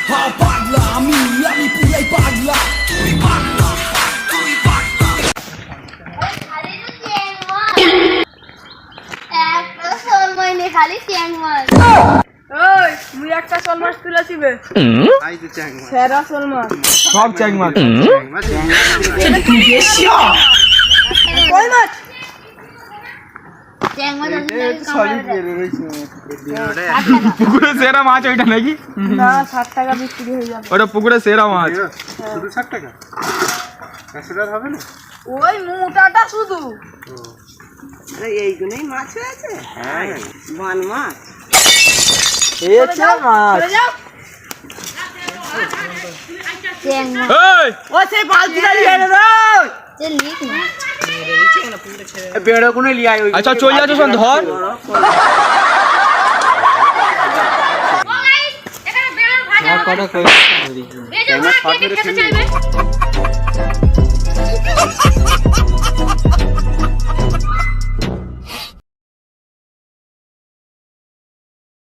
হ্যাঁ পাগলা আমি পুরাই পাগলা তুই পাগলা খালি ট্যাং মাছ ওই মুই একটা শোল মাছ তুলেছি বে আই তো চ্যাং মাছ সেরা শোল মাছ সব চ্যাং মাছ কই মাছ ট্যাং মাছ পুকুরে সেরা মাছ ওইটা নাকি? না 60 টাকা বিক্রি হয়ে যাবে ওটা পুকুরে সেরা মাছ। শুধু 60 টাকা 100 টাকা হবে না ওই মোটাটা শুধু এইগুলোই মাছ হয়েছে হ্যাঁ বান মাছ এই হচ্ছে মাছ। চলে যাও ট্যাং মাছ এই ও সেই বালতিটা নিয়ে এনে দাও যে লিক না বেড়ো কোনে লিয়ে আয় ওই আচ্ছা চলে যাচ্ছে শোন ধর। এখানে বেড়ার ভাজা কটা এই যে ভাত খেতে চাইবে